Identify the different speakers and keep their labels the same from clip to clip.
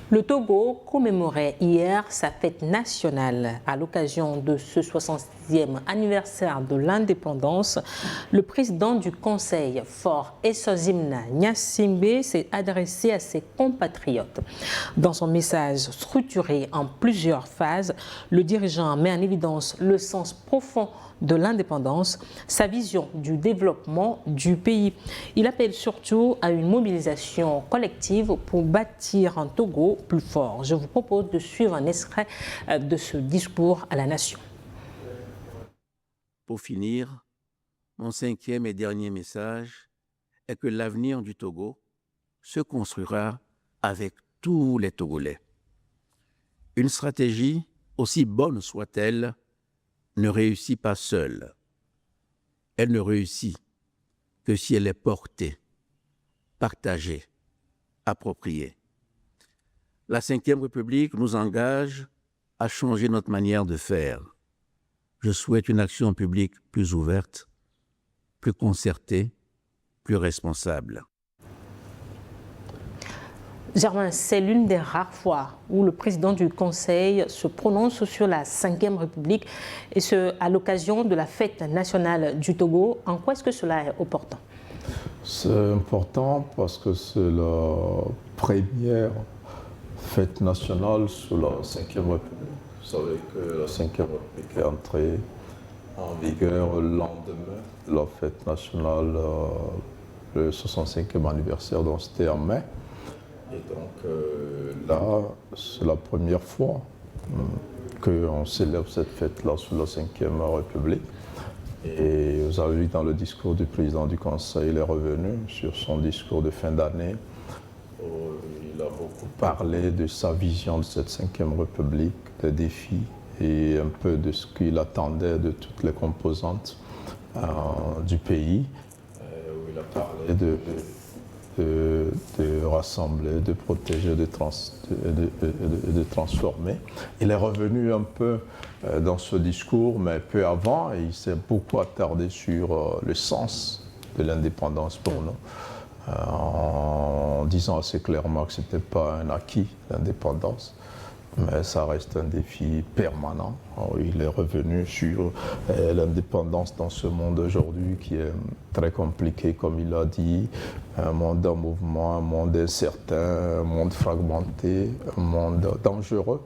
Speaker 1: Le Togo commémorait hier sa fête nationale. À l'occasion de ce 66e anniversaire de l'indépendance, le président du Conseil, Faure Essozimna Gnassingbé, s'est adressé à ses compatriotes. Dans son message structuré en plusieurs phases, le dirigeant met en évidence le sens profond de l'indépendance, sa vision du développement du pays. Il appelle surtout à une mobilisation collective pour bâtir un Togo plus fort. Je vous propose de suivre un extrait de ce discours à la nation.
Speaker 2: Pour finir, mon cinquième et dernier message est que l'avenir du Togo se construira avec tous les Togolais. Une stratégie, aussi bonne soit-elle, ne réussit pas seule. Elle ne réussit que si elle est portée, partagée, appropriée. La Ve République nous engage à changer notre manière de faire. Je souhaite une action publique plus ouverte, plus concertée, plus responsable.
Speaker 1: Germain, c'est l'une des rares fois où le président du Conseil se prononce sur la Ve République et ce, à l'occasion de la fête nationale du Togo. En quoi est-ce que cela est opportun?
Speaker 3: C'est important parce que c'est la première fête nationale sous la Ve République. Vous savez que la Ve République est entrée en vigueur le lendemain de la fête nationale, le 65e anniversaire, donc c'était en mai. Et donc là, c'est la première fois qu'on célèbre cette fête-là sous la Ve République. Et vous avez vu dans le discours du président du Conseil, il est revenu sur son discours de fin d'année. Il a beaucoup parlé de sa vision de cette Ve République, des défis et un peu de ce qu'il attendait de toutes les composantes du pays. Où il a parlé de rassembler, de protéger, de transformer. Il est revenu un peu dans ce discours, mais peu avant, et il s'est beaucoup attardé sur le sens de l'indépendance pour nous, en disant assez clairement que ce n'était pas un acquis, l'indépendance, mais ça reste un défi permanent. Alors, il est revenu sur l'indépendance dans ce monde aujourd'hui qui est très compliqué, comme il a dit, un monde en mouvement, un monde incertain, un monde fragmenté, un monde dangereux.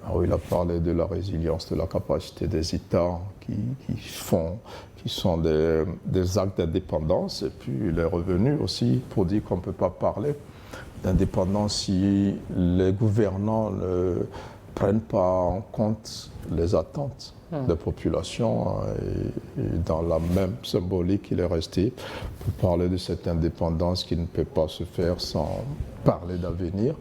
Speaker 3: Alors, il a parlé de la résilience, de la capacité des États qui sont des actes d'indépendance, et puis il est revenu aussi pour dire qu'on ne peut pas parler d'indépendance si les gouvernants ne prennent pas en compte les attentes des populations. Et dans la même symbolique, il est resté pour parler de cette indépendance qui ne peut pas se faire sans parler d'avenir.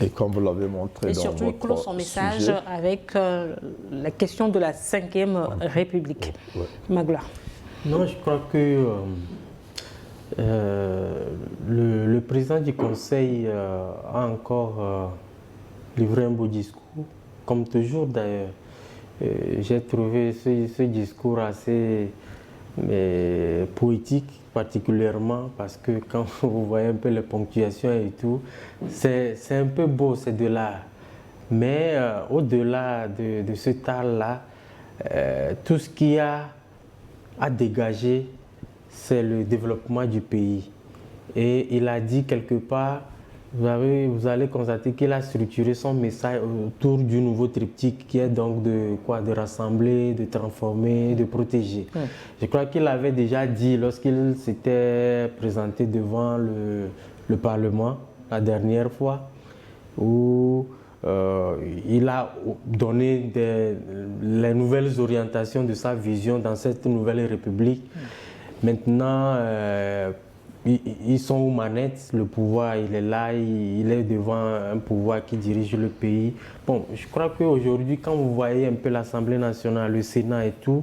Speaker 3: Et comme vous l'avez montré dans votre sujet... Et surtout, il clôt
Speaker 1: son message avec la question de la Ve République. Magla.
Speaker 4: Non, je crois que... le président du Conseil a encore livré un beau discours, comme toujours d'ailleurs. J'ai trouvé ce discours assez poétique, particulièrement parce que quand vous voyez un peu les ponctuations et tout, c'est un peu beau, c'est de l'art. Mais au-delà de cet art-là, tout ce qu'il y a à dégager, c'est le développement du pays. Et il a dit quelque part, vous allez constater qu'il a structuré son message autour du nouveau triptyque qui est donc de rassembler, de transformer, de protéger. Je crois qu'il avait déjà dit lorsqu'il s'était présenté devant le Parlement la dernière fois, où il a donné les nouvelles orientations de sa vision dans cette nouvelle République. Maintenant, ils sont aux manettes, le pouvoir il est là, il est devant un pouvoir qui dirige le pays. Bon, je crois qu'aujourd'hui, quand vous voyez un peu l'Assemblée nationale, le Sénat et tout,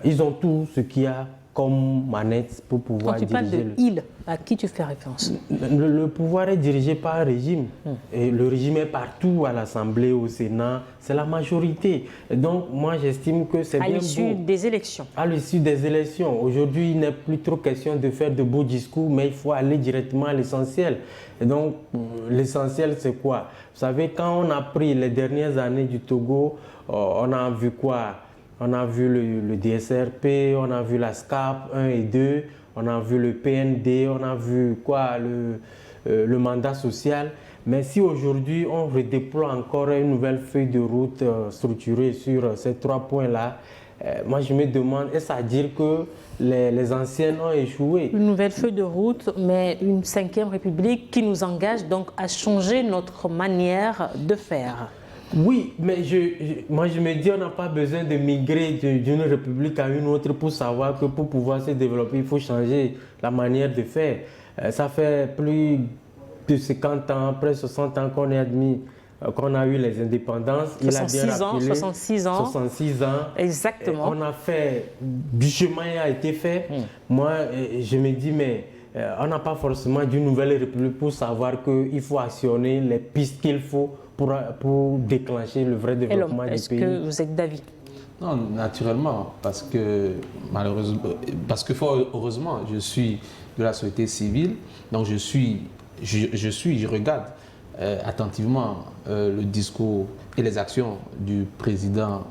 Speaker 4: ils ont tout ce qu'il y a comme manette pour pouvoir
Speaker 1: Quand tu parles
Speaker 4: diriger.
Speaker 1: de il, à qui tu fais référence?
Speaker 4: Le pouvoir est dirigé par un régime. Et le régime est partout, à l'Assemblée, au Sénat. C'est la majorité. Et donc, moi, j'estime que c'est bien beau.
Speaker 1: À l'issue des élections.
Speaker 4: À l'issue des élections. Aujourd'hui, il n'est plus trop question de faire de beaux discours, mais il faut aller directement à l'essentiel. Et donc, l'essentiel, c'est quoi? Vous savez, quand on a pris les dernières années du Togo, on a vu quoi? On a vu le DSRP, on a vu la SCAP 1 et 2, on a vu le PND, on a vu quoi, le mandat social. Mais si aujourd'hui on redéploie encore une nouvelle feuille de route structurée sur ces 3 points-là, moi je me demande, est-ce à dire que les anciennes ont échoué?
Speaker 1: Une nouvelle feuille de route, mais une 5e République qui nous engage donc à changer notre manière de faire.
Speaker 4: Oui, mais moi je me dis on n'a pas besoin de migrer d'une république à une autre pour savoir que pour pouvoir se développer, il faut changer la manière de faire. Ça fait plus de 50 ans, près de 60 ans qu'on est admis, qu'on a eu les indépendances.
Speaker 1: 66 ans.
Speaker 4: 66 ans.
Speaker 1: Exactement.
Speaker 4: On a fait, du chemin a été fait. Moi, je me dis, mais on n'a pas forcément d'une nouvelle république pour savoir qu'il faut actionner les pistes qu'il faut pour déclencher le vrai développement du pays.
Speaker 1: Est-ce que vous êtes d'avis?
Speaker 5: Non, naturellement, parce que malheureusement, fort heureusement, je suis de la société civile, donc je regarde attentivement le discours et les actions du président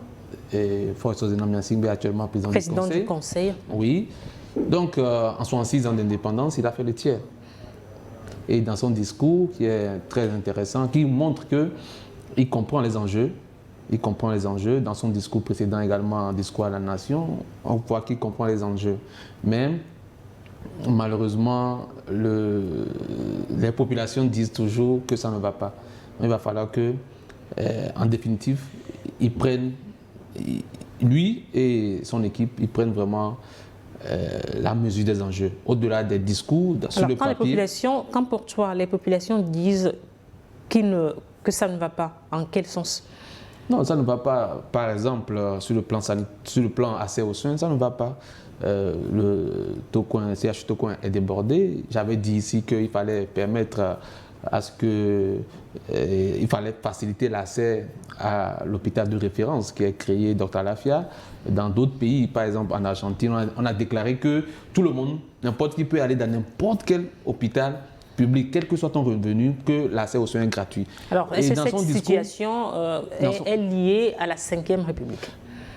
Speaker 5: Faure-Essozina Gnassingbé, actuellement président du Conseil. Oui, donc en 66 ans d'indépendance, il a fait le tiers. Et dans son discours, qui est très intéressant, qui montre qu'il comprend les enjeux. Il comprend les enjeux. Dans son discours précédent également, un discours à la nation, on voit qu'il comprend les enjeux. Mais malheureusement, les populations disent toujours que ça ne va pas. Il va falloir que, en définitive, ils prennent, lui et son équipe, ils prennent vraiment la mesure des enjeux, au-delà des discours, sur le papier.
Speaker 1: Quand pour toi, les populations disent que ça ne va pas, en quel sens?
Speaker 5: Non, ça ne va pas. Par exemple, sur le plan accès aux soins, ça ne va pas. Le CHU Tokoin est débordé. J'avais dit ici qu'il fallait permettre à ce que... il fallait faciliter l'accès à l'hôpital de référence qui est créé, Dr Lafia. Dans d'autres pays, par exemple en Argentine, on a déclaré que tout le monde, n'importe qui peut aller dans n'importe quel hôpital public, quel que soit ton revenu, que l'accès aux soins est gratuit.
Speaker 1: Alors, est-ce que cette situation est liée à la 5e République?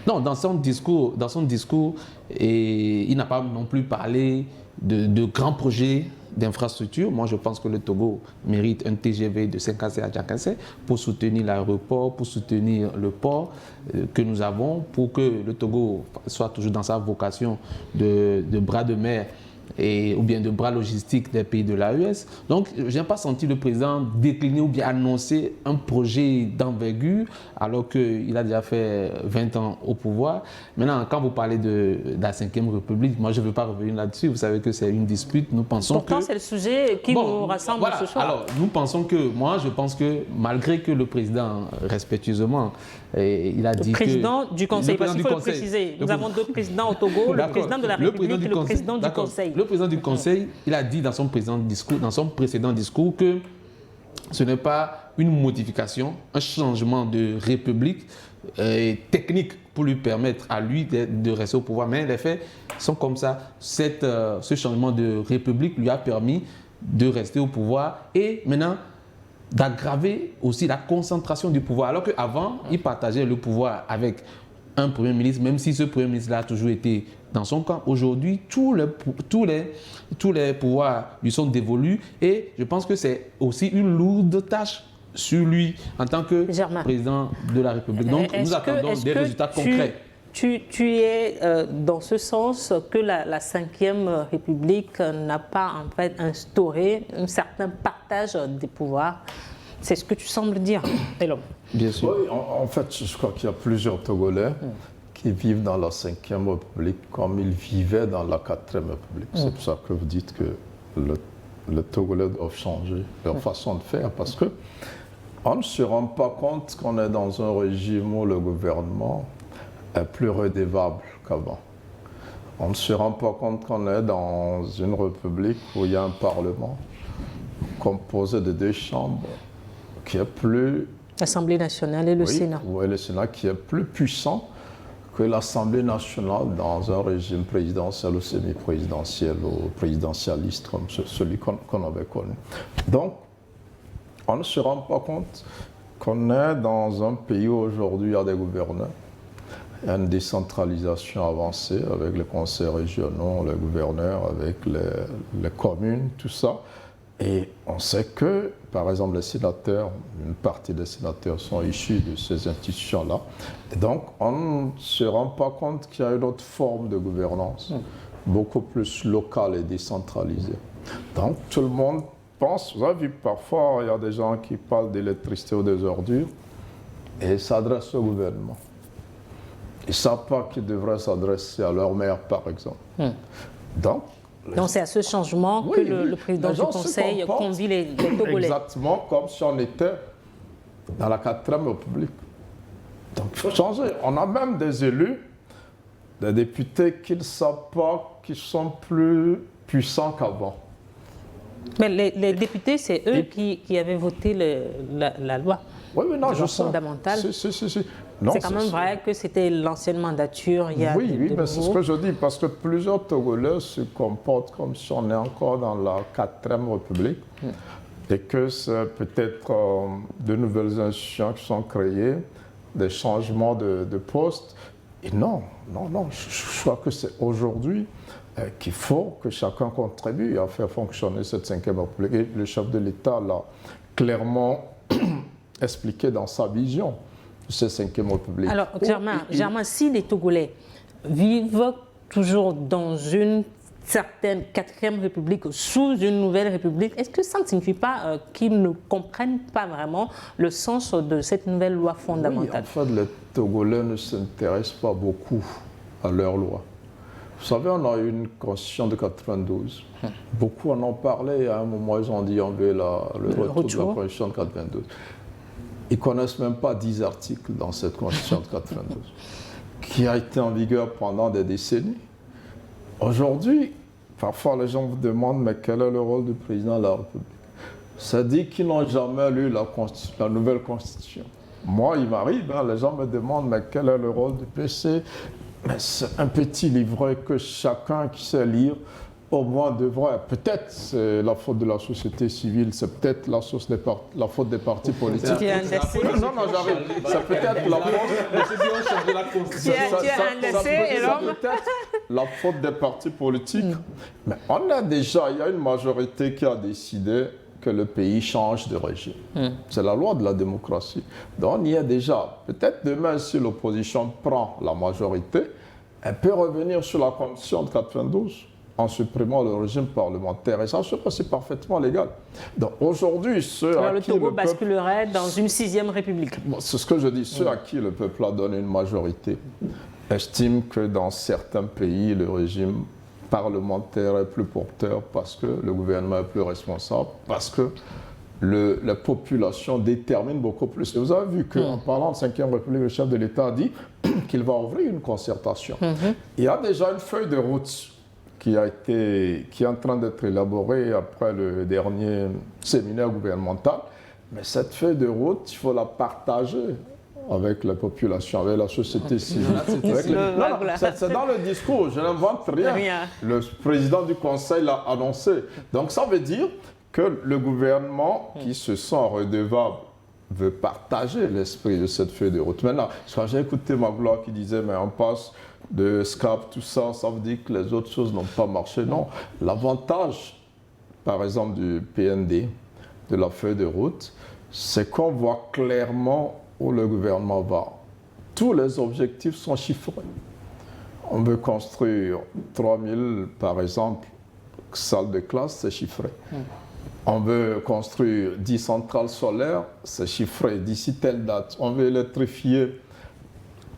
Speaker 5: Non, dans son discours, il n'a pas non plus parlé de grands projets d'infrastructure. Moi, je pense que le Togo mérite un TGV de Senkassé à Djakassé pour soutenir l'aéroport, pour soutenir le port que nous avons, pour que le Togo soit toujours dans sa vocation de bras de mer ou bien de bras logistiques des pays de l'AES. Donc, je n'ai pas senti le président décliner ou bien annoncer un projet d'envergure alors qu'il a déjà fait 20 ans au pouvoir. Maintenant, quand vous parlez de la 5e République, moi, je ne veux pas revenir là-dessus. Vous savez que c'est une dispute. Nous pensons
Speaker 1: Pourtant, c'est le sujet qui nous rassemble ce soir.
Speaker 5: Alors, nous pensons que, je pense que malgré que le président, respectueusement, il a dit que...
Speaker 1: Le président du Conseil, parce qu'il faut le préciser. Nous avons 2 présidents au Togo, le président de la République et le président du Conseil.
Speaker 5: Le président du Conseil, il a dit dans son précédent discours que ce n'est pas une modification, un changement de république technique pour lui permettre à lui de rester au pouvoir. Mais les faits sont comme ça. Ce changement de république lui a permis de rester au pouvoir et maintenant d'aggraver aussi la concentration du pouvoir. Alors qu'avant, il partageait le pouvoir avec un Premier ministre, même si ce Premier ministre a toujours été dans son camp. Aujourd'hui, tous les pouvoirs lui sont dévolus et je pense que c'est aussi une lourde tâche sur lui en tant que président de la République. Donc, nous attendons des résultats concrets.
Speaker 1: Tu es dans ce sens que la 5e République n'a pas en fait instauré un certain partage des pouvoirs. C'est ce que tu sembles dire, Elom.
Speaker 5: Bien sûr.
Speaker 3: Oui, en fait, je crois qu'il y a plusieurs Togolais qui vivent dans la 5e République comme ils vivaient dans la 4e République. C'est pour ça que vous dites que les Togolais doivent changer leur façon de faire parce qu'on ne se rend pas compte qu'on est dans un régime où le gouvernement est plus redevable qu'avant. On ne se rend pas compte qu'on est dans une république où il y a un parlement composé de 2 chambres qui est plus...
Speaker 1: L'Assemblée nationale et le Sénat.
Speaker 3: Oui, le Sénat qui est plus puissant que l'Assemblée nationale dans un régime présidentiel ou semi-présidentiel ou présidentialiste comme celui qu'on avait connu. Donc, on ne se rend pas compte qu'on est dans un pays où aujourd'hui il y a des gouverneurs. Il y a une décentralisation avancée avec les conseils régionaux, les gouverneurs, avec les communes, tout ça. Et on sait que, par exemple, les sénateurs, une partie des sénateurs sont issus de ces institutions-là. Et donc, on ne se rend pas compte qu'il y a une autre forme de gouvernance, beaucoup plus locale et décentralisée. Donc, tout le monde pense, vous avez vu, parfois, il y a des gens qui parlent d'électricité ou des ordures et s'adressent au gouvernement. Ils ne savent pas qu'ils devraient s'adresser à leur maire, par exemple. Donc,
Speaker 1: c'est à ce changement que le président du Conseil convie les Togolais.
Speaker 3: Exactement comme si on était dans la 4e République. Donc il faut changer. On a même des élus, des députés qui ne savent pas qu'ils sont plus puissants qu'avant.
Speaker 1: Mais les députés, c'est eux qui avaient voté la loi.
Speaker 3: Oui, mais non,
Speaker 1: je sais. Fondamentale.
Speaker 3: Si.
Speaker 1: C'est quand même vrai que c'était l'ancienne mandature. Il y a
Speaker 3: oui, mais c'est ce que je dis, parce que plusieurs Togolais se comportent comme si on est encore dans la 4e République et que c'est peut-être de nouvelles institutions qui sont créées, des changements de postes. Et non, je crois que c'est aujourd'hui qu'il faut que chacun contribue à faire fonctionner cette 5e République. Et le chef de l'État l'a clairement expliqué dans sa vision. Cette 5e République.
Speaker 1: Alors, Germain, si les Togolais vivent toujours dans une certaine 4e République, sous une nouvelle République, est-ce que ça ne signifie pas qu'ils ne comprennent pas vraiment le sens de cette nouvelle loi fondamentale?
Speaker 3: Oui, en fait, les Togolais ne s'intéressent pas beaucoup à leur loi. Vous savez, on a eu une constitution de 92. Beaucoup en ont parlé. À un moment, ils ont dit on veut le retour de la constitution de 92. Ils ne connaissent même pas 10 articles dans cette Constitution de 92, qui a été en vigueur pendant des décennies. Aujourd'hui, parfois les gens vous demandent mais quel est le rôle du président de la République? Ça dit qu'ils n'ont jamais lu la nouvelle Constitution. Moi, il m'arrive, les gens me demandent mais quel est le rôle du PC? Mais c'est un petit livret que chacun qui sait lire au moins devrait. Peut-être c'est la faute de la société civile, c'est peut-être la faute des partis politiques. Non, j'arrive. C'est peut-être la faute. La faute des partis politiques. Mais il y a une majorité qui a décidé que le pays change de régime. C'est la loi de la démocratie. Donc, il y a déjà. Peut-être demain, si l'opposition prend la majorité, elle peut revenir sur la Constitution de 92. En supprimant le régime parlementaire. Et ça, c'est parfaitement légal. Donc aujourd'hui,
Speaker 1: le Togo basculerait dans une 6e République.
Speaker 3: C'est ce que je dis. Ceux à qui le peuple a donné une majorité estiment que dans certains pays, le régime parlementaire est plus porteur parce que le gouvernement est plus responsable, parce que la population détermine beaucoup plus. Et vous avez vu qu'en parlant de 5e République, le chef de l'État a dit qu'il va ouvrir une concertation. Il y a déjà une feuille de route qui est en train d'être élaboré après le dernier séminaire gouvernemental. Mais cette feuille de route, il faut la partager avec la population, avec la société civile. C'est dans le discours, je n'invente rien. Le président du Conseil l'a annoncé. Donc ça veut dire que le gouvernement qui se sent redevable veut partager l'esprit de cette feuille de route. Maintenant, j'ai écouté Magloire qui disait, mais on passe de SCAP, tout ça, ça veut dire que les autres choses n'ont pas marché. Non, l'avantage, par exemple, du PND, de la feuille de route, c'est qu'on voit clairement où le gouvernement va. Tous les objectifs sont chiffrés. On veut construire 3000, par exemple, salles de classe, c'est chiffré. On veut construire 10 centrales solaires, c'est chiffré. D'ici telle date, on veut électrifier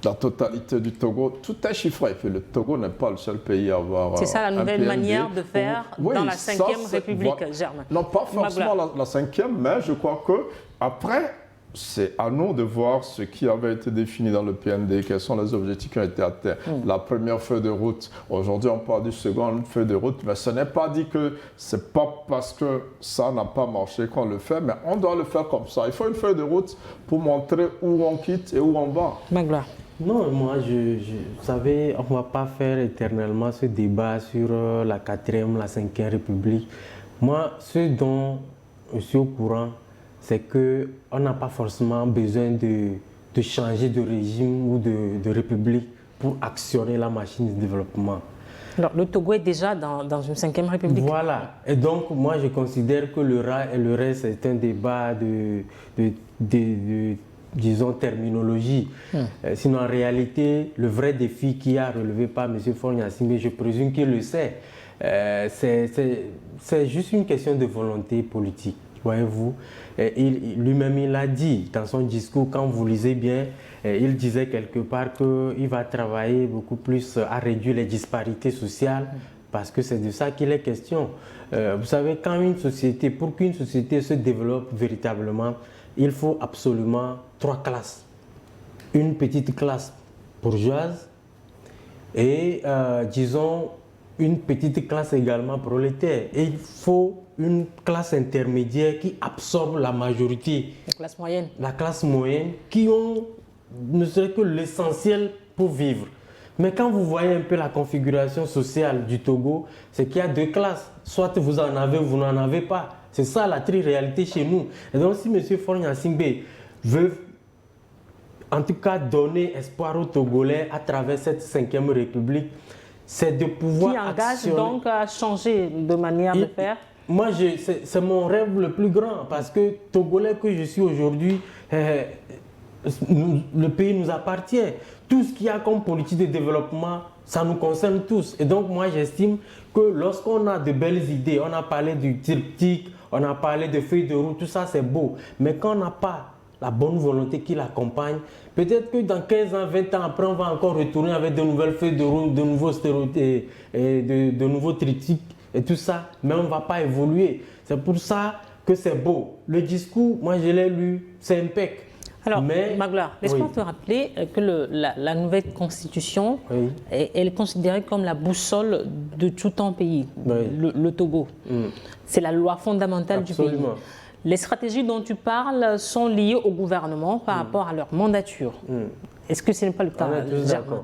Speaker 3: la totalité du Togo, tout est chiffré. Et puis le Togo n'est pas le seul pays à avoir.
Speaker 1: C'est ça la nouvelle manière de faire dans la 5e République, Germain.
Speaker 3: Non, pas forcément la 5e, mais je crois qu'après, c'est à nous de voir ce qui avait été défini dans le PND, quels sont les objectifs qui ont été atteints. La première feuille de route, aujourd'hui on parle du second feuille de route, mais ce n'est pas dit que c'est pas parce que ça n'a pas marché qu'on le fait, mais on doit le faire comme ça. Il faut une feuille de route pour montrer où on quitte et où on va.
Speaker 1: Magloire.
Speaker 4: Non, moi, vous savez, on ne va pas faire éternellement ce débat sur la 4e, la 5e République. Moi, ce dont je suis au courant, c'est qu'on n'a pas forcément besoin de changer de régime ou de république pour actionner la machine de développement.
Speaker 1: Alors, le Togo est déjà dans une 5e République.
Speaker 4: Voilà. Et donc, moi, je considère que le reste, c'est un débat disons, terminologie. Sinon, en réalité, le vrai défi qui a relevé par M. Faure-Gnassingbé, je présume qu'il le sait, c'est juste une question de volonté politique. Voyez-vous, lui-même, il a dit dans son discours, quand vous lisez bien, il disait quelque part qu'il va travailler beaucoup plus à réduire les disparités sociales, parce que c'est de ça qu'il est question. Vous savez, pour qu'une société se développe véritablement, il faut absolument 3 classes. Une petite classe bourgeoise et, disons, une petite classe également prolétaire. Et il faut une classe intermédiaire qui absorbe la majorité.
Speaker 1: La classe moyenne. La
Speaker 4: classe moyenne qui ont ne serait que l'essentiel pour vivre. Mais quand vous voyez un peu la configuration sociale du Togo, c'est qu'il y a 2 classes. Soit vous en avez ou vous n'en avez pas. C'est ça la réalité chez nous. Et donc si M. Faure-Gnassingbé veut en tout cas donner espoir aux Togolais à travers cette 5e République, c'est de pouvoir
Speaker 1: qui engage donc à changer de manière de faire.
Speaker 4: Moi, c'est mon rêve le plus grand parce que Togolais que je suis aujourd'hui, le pays nous appartient. Tout ce qu'il y a comme politique de développement, ça nous concerne tous. Et donc moi, j'estime que lorsqu'on a de belles idées, on a parlé du triptyque, on a parlé de feuilles de route, tout ça c'est beau. Mais quand on n'a pas la bonne volonté qui l'accompagne, peut-être que dans 15 ans, 20 ans après, on va encore retourner avec de nouvelles feuilles de route, de nouveaux stéréotypes, de nouveaux triptyques et tout ça, mais on ne va pas évoluer. C'est pour ça que c'est beau. Le discours, moi je l'ai lu, c'est impec.
Speaker 1: Alors, Magloire, laisse-moi te rappeler que la nouvelle constitution, elle est considérée comme la boussole de tout un pays, le Togo. C'est la loi fondamentale du pays. Les stratégies dont tu parles sont liées au gouvernement par rapport à leur mandature. Est-ce que ce n'est pas le cas, Germain?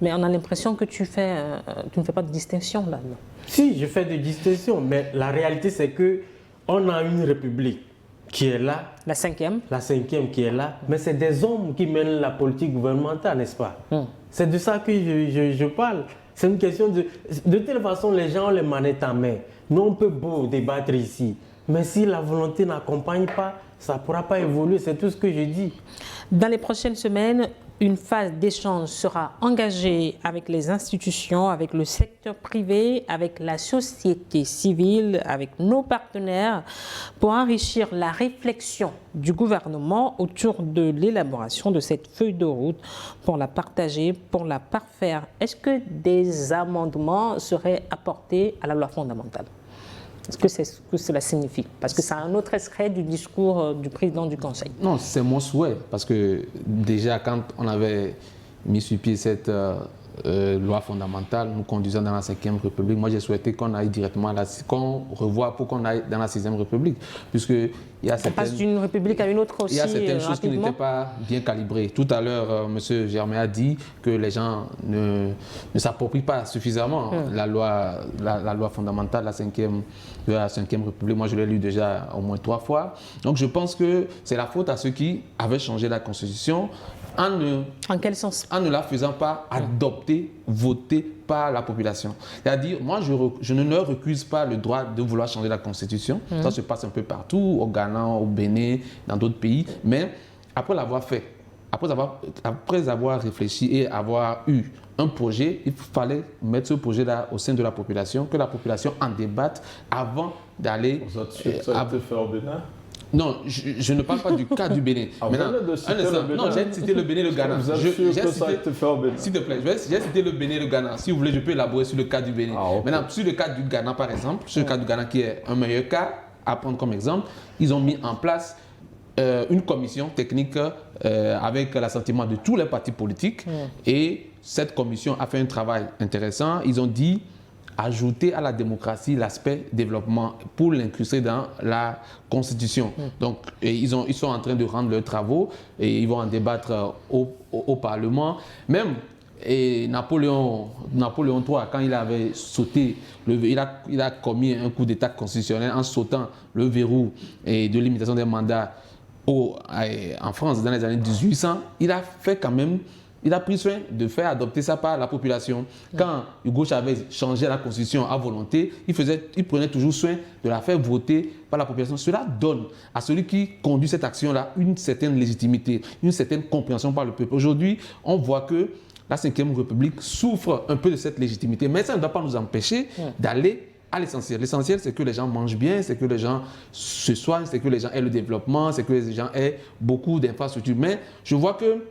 Speaker 1: Mais on a l'impression que tu ne fais pas de distinction là.
Speaker 4: Si, je fais de distinction, mais la réalité c'est qu'on a une république qui est là.
Speaker 1: La 5e.
Speaker 4: La 5e qui est là. Mais c'est des hommes qui mènent la politique gouvernementale, n'est-ce pas? C'est de ça que je parle. C'est une question de... De telle façon, les gens ont les manettes en main. Nous, on peut beau débattre ici. Mais si la volonté n'accompagne pas, ça ne pourra pas évoluer. C'est tout ce que je dis.
Speaker 1: Dans les prochaines semaines, une phase d'échange sera engagée avec les institutions, avec le secteur privé, avec la société civile, avec nos partenaires, pour enrichir la réflexion du gouvernement autour de l'élaboration de cette feuille de route, pour la partager, pour la parfaire. Est-ce que des amendements seraient apportés à la loi fondamentale ? Est-ce que c'est ce que cela signifie? Parce que c'est un autre extrait du discours du président du Conseil.
Speaker 5: Non, c'est mon souhait. Parce que déjà, quand on avait mis sur pied cette loi fondamentale, nous conduisant dans la 5e République, moi j'ai souhaité qu'on aille directement qu'on revoie pour qu'on aille dans la 6e République. Puisque il y a
Speaker 1: on passe d'une république à une autre aussi.
Speaker 5: Il y a certaines choses qui n'étaient pas bien calibrées. Tout à l'heure, M. Germain a dit que les gens ne s'approprient pas suffisamment la loi fondamentale de la 5e République. Moi, je l'ai lu déjà au moins 3 fois. Donc, je pense que c'est la faute à ceux qui avaient changé la Constitution
Speaker 1: en quel sens? En
Speaker 5: ne la faisant pas adopter, voter par la population. C'est-à-dire, moi, je ne leur recuse pas le droit de vouloir changer la Constitution. Ça se passe un peu partout, au Ghana, au Bénin, dans d'autres pays. Mais après l'avoir fait, après avoir réfléchi et avoir eu un projet, il fallait mettre ce projet-là au sein de la population, que la population en débatte avant d'aller...
Speaker 3: Vous êtes sûr que ça a été fait au Bénin?
Speaker 5: Non, je ne parle pas du cas du Bénin.
Speaker 3: Maintenant,
Speaker 5: non, j'ai cité le Bénin et le Ghana.
Speaker 3: Vous êtes sûr que ça a été fait au Bénin?
Speaker 5: S'il te plaît, j'ai cité le Bénin et le Ghana. Si vous voulez, je peux élaborer sur le cas du Bénin. Okay. Maintenant, sur le cas du Ghana, par exemple, sur le cas du Ghana qui est un meilleur cas à prendre comme exemple, ils ont mis en place une commission technique avec l'assentiment de tous les partis politiques. Et cette commission a fait un travail intéressant. Ils ont dit ajouter à la démocratie l'aspect développement pour l'incruster dans la Constitution. Donc, ils sont en train de rendre leurs travaux et ils vont en débattre au Parlement. Même Napoléon III, quand il avait sauté, il a commis un coup d'État constitutionnel en sautant le verrou de limitation des mandats en France dans les années 1800, il a fait quand même. Il a pris soin de faire adopter ça par la population. Quand Hugo Chavez changeait la constitution à volonté, il prenait toujours soin de la faire voter par la population. Cela donne à celui qui conduit cette action-là une certaine légitimité, une certaine compréhension par le peuple. Aujourd'hui, on voit que la Ve République souffre un peu de cette légitimité, mais ça ne doit pas nous empêcher d'aller à l'essentiel. L'essentiel, c'est que les gens mangent bien, c'est que les gens se soignent, c'est que les gens aient le développement, c'est que les gens aient beaucoup d'infrastructures. Mais je vois que,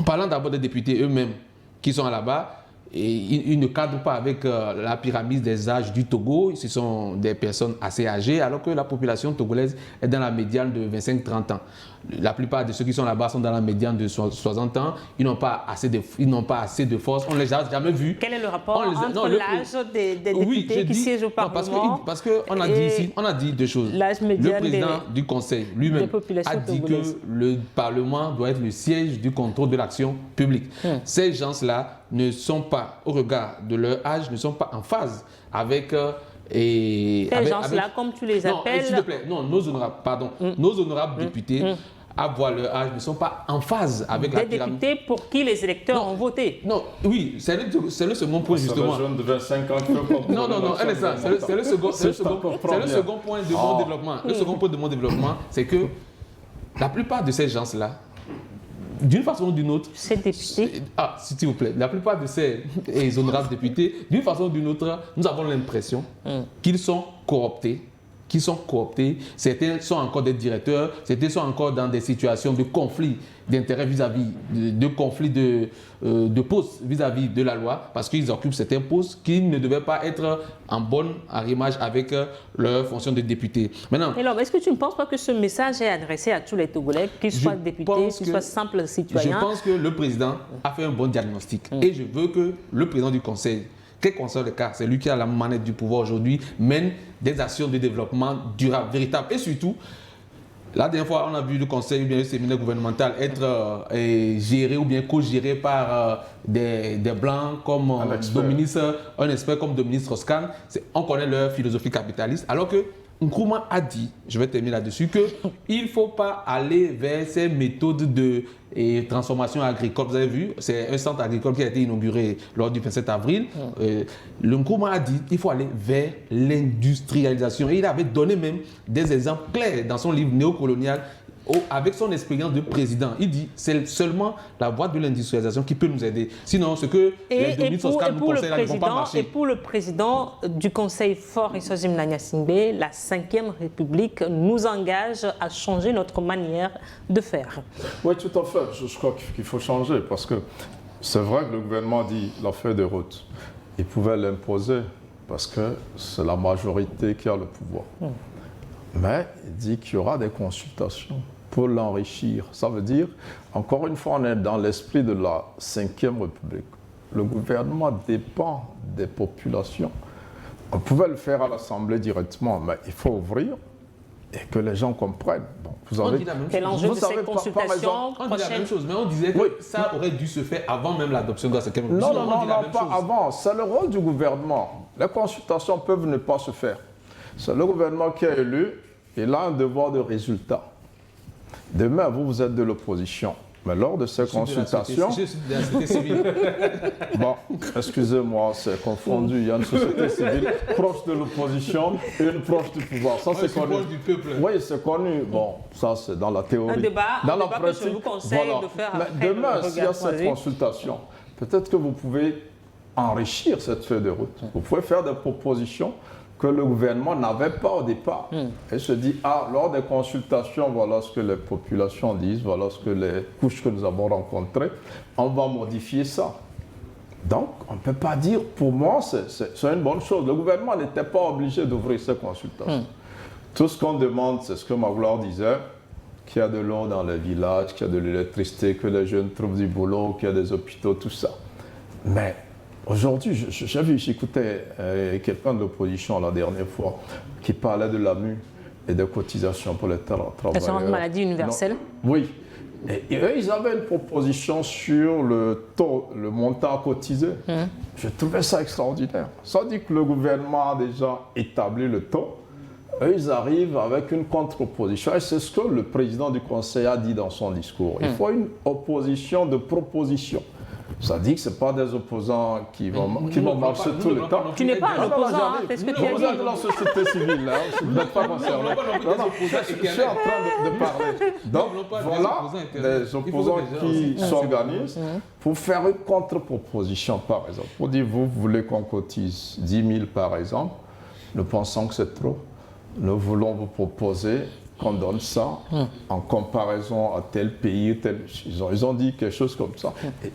Speaker 5: parlant d'abord des députés eux-mêmes qui sont là-bas, ils ne cadrent pas avec la pyramide des âges du Togo. Ce sont des personnes assez âgées, alors que la population togolaise est dans la médiane de 25-30 ans. La plupart de ceux qui sont là-bas sont dans la médiane de 60 ans. Ils n'ont pas assez de force. On ne les a jamais vus.
Speaker 1: Quel est le rapport entre l'âge des députés qui siègent au Parlement?
Speaker 5: Parce qu'on a dit ici, on a dit deux choses. Le président du Conseil lui-même a dit que le Parlement doit être le siège du contrôle de l'action publique. Ces gens-là ne sont pas, au regard de leur âge, ne sont pas en phase avec...
Speaker 1: Ces gens-là, comme tu les appelles...
Speaker 5: S'il te plaît, nos honorables députés, à voir leur âge, ne sont pas en phase avec la pyramide.
Speaker 1: Des députés pour qui les électeurs ont voté.
Speaker 5: Non, oui, c'est le second point, justement.
Speaker 3: C'est le jeune de 25 ans qui veut pas...
Speaker 5: Non, c'est le second point de mon développement. Le second point de mon développement, c'est que la plupart de ces gens-là, d'une façon ou d'une autre...
Speaker 1: Ces députés.
Speaker 5: S'il vous plaît. La plupart de ces honorables députés, d'une façon ou d'une autre, nous avons l'impression qu'ils sont cooptés. Certains sont encore des directeurs, certains sont encore dans des situations de conflit d'intérêts vis-à-vis, de conflit de postes vis-à-vis de la loi, parce qu'ils occupent certains postes qui ne devaient pas être en bonne arrimage avec leur fonction de député. Maintenant,
Speaker 1: alors, est-ce que tu ne penses pas que ce message est adressé à tous les Togolais, qu'ils soient députés, qu'ils soient simples citoyens?
Speaker 5: Je pense que le président a fait un bon diagnostic et je veux que le président du Conseil, quel qu'en soit le cas, c'est lui qui a la manette du pouvoir aujourd'hui, mène des actions de développement durable, véritable. Et surtout, la dernière fois, on a vu le conseil ou bien le séminaire gouvernemental être géré ou bien co-géré par des blancs comme un expert comme Dominique Strauss-Kahn. On connaît leur philosophie capitaliste, alors que Nkrumah a dit, je vais terminer là-dessus, qu'il ne faut pas aller vers ces méthodes de transformation agricole. Vous avez vu, c'est un centre agricole qui a été inauguré lors du 27 avril. Le Nkrumah a dit qu'il faut aller vers l'industrialisation. Et il avait donné même des exemples clairs dans son livre néocolonial avec son expérience de président. Il dit c'est seulement la voie de l'industrialisation qui peut nous aider. Sinon, ce que les Dominique Strauss-Kahn nous conseillent, ils ne vont pas marcher.
Speaker 1: Et pour le président du Conseil Faure Essozim Nanyasingbe, la Ve République nous engage à changer notre manière de faire.
Speaker 3: Oui, tout à fait. Je crois qu'il faut changer parce que c'est vrai que le gouvernement dit la feuille de route. Il pouvait l'imposer parce que c'est la majorité qui a le pouvoir. Mais il dit qu'il y aura des consultations pour l'enrichir. Ça veut dire, encore une fois, on est dans l'esprit de la Ve République. Le gouvernement dépend des populations. On pouvait le faire à l'Assemblée directement, mais il faut ouvrir et que les gens comprennent. Bon,
Speaker 1: c'est l'enjeu de cette consultation.
Speaker 5: On dit la même chose, mais on disait que ça aurait dû se faire avant même l'adoption de la Ve République.
Speaker 3: Non, pas avant. C'est le rôle du gouvernement. Les consultations peuvent ne pas se faire. C'est le gouvernement qui est élu, il a un devoir de résultat. Demain, vous êtes de l'opposition. Mais lors de ces consultations...
Speaker 5: Je suis de la société civile.
Speaker 3: Bon, excusez-moi, c'est confondu. Il y a une société civile proche de l'opposition et une proche du pouvoir. Ça, c'est connu.
Speaker 5: Du peuple.
Speaker 3: Oui, c'est connu. Bon, ça, c'est dans la théorie.
Speaker 1: Un débat,
Speaker 3: dans la
Speaker 1: pratique, que je vous conseille de faire après.
Speaker 3: Mais demain, s'il y a cette consultation, peut-être que vous pouvez enrichir cette feuille de route. Vous pouvez faire des propositions que le gouvernement n'avait pas au départ. Et se dit, lors des consultations, voilà ce que les populations disent, voilà ce que les couches que nous avons rencontrées, on va modifier ça. Donc, on ne peut pas dire, pour moi, c'est une bonne chose. Le gouvernement n'était pas obligé d'ouvrir ces consultations. Tout ce qu'on demande, c'est ce que Magloire disait, qu'il y a de l'eau dans les villages, qu'il y a de l'électricité, que les jeunes trouvent du boulot, qu'il y a des hôpitaux, tout ça. Mais aujourd'hui, j'écoutais quelqu'un de l'opposition la dernière fois qui parlait de l'AMU et des cotisations pour les travailleurs.
Speaker 1: L'assurance maladie universelle.
Speaker 3: Non, oui. Et eux, ils avaient une proposition sur le taux, le montant cotisé. Je trouvais ça extraordinaire. Ça dit que le gouvernement a déjà établi le taux. Eux, ils arrivent avec une contre-opposition. Et c'est ce que le président du Conseil a dit dans son discours. Il faut une opposition de proposition. Ça dit que ce n'est pas des opposants qui vont marcher tout le temps.
Speaker 1: Tu n'es pas un opposant, c'est ce que tu as dit.
Speaker 3: De la société civile, là, je ne suis pas concerné. Non, je suis en train de parler. Donc voilà des opposants qui s'organisent pour faire une contre-proposition, par exemple. Pour dire, vous voulez qu'on cotise 10 000, par exemple, nous pensons que c'est trop. Nous voulons vous proposer qu'on donne ça en comparaison à tel pays, tel... Ils ont dit quelque chose comme ça.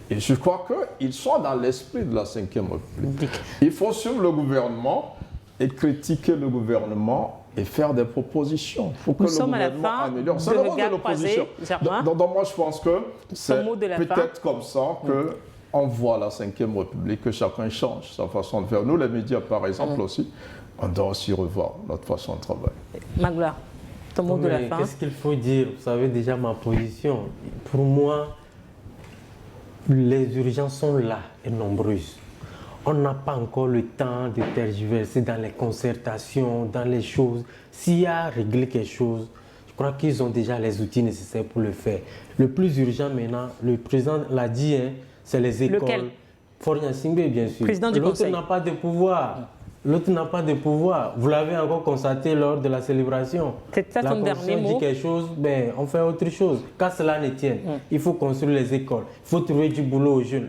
Speaker 3: Et je crois qu'ils sont dans l'esprit de la Ve République. Il faut suivre le gouvernement et critiquer le gouvernement et faire des propositions. Il faut que le gouvernement améliore. C'est le rôle de l'opposition. Donc moi, je pense que c'est peut-être comme ça qu'on voit la Ve République, que chacun change sa façon de faire. Nous, les médias, par exemple, aussi, on doit aussi revoir notre façon de travailler.
Speaker 1: Magloire.
Speaker 4: Qu'est-ce qu'il faut dire? Vous savez déjà ma position. Pour moi, les urgences sont là et nombreuses. On n'a pas encore le temps de tergiverser dans les concertations, dans les choses. S'il y a à régler quelque chose, je crois qu'ils ont déjà les outils nécessaires pour le faire. Le plus urgent maintenant, le président l'a dit, c'est les écoles.
Speaker 1: Lequel?
Speaker 4: Faure Gnassingbé, bien sûr.
Speaker 1: Président du Conseil.
Speaker 4: L'autre n'a pas de pouvoir. L'autre n'a pas de pouvoir. Vous l'avez encore constaté lors de la célébration.
Speaker 1: C'est ça ton dernier mot.
Speaker 4: On dit quelque chose, ben, on fait autre chose. Qu'à cela ne tienne, il faut construire les écoles. Il faut trouver du boulot aux jeunes.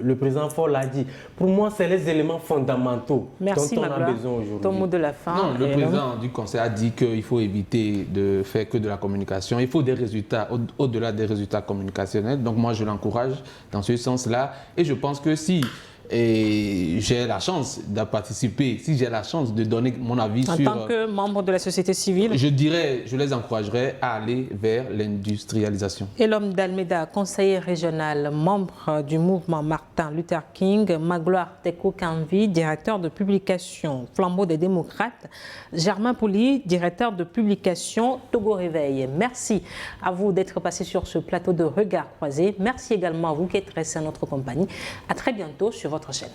Speaker 4: Le président Faure l'a dit. Pour moi, c'est les éléments fondamentaux dont on a besoin aujourd'hui.
Speaker 1: Ton mot de la fin.
Speaker 5: Non, le président du Conseil a dit qu'il faut éviter de faire que de la communication. Il faut des résultats au-delà des résultats communicationnels. Donc moi, je l'encourage dans ce sens-là. Et je pense que si j'ai la chance de participer, si j'ai la chance de donner mon avis
Speaker 1: en tant que membre de la société civile,
Speaker 5: je les encouragerais à aller vers l'industrialisation.
Speaker 1: Et l'homme d'Almeida, conseiller régional, membre du mouvement Martin Luther King, Magloire Teko Kanvi, directeur de publication Flambeau des démocrates, Germain Pouli, directeur de publication Togo Réveil. Merci à vous d'être passé sur ce plateau de Regard Croisé. Merci également à vous qui êtes restés à notre compagnie. À très bientôt sur votre chaîne.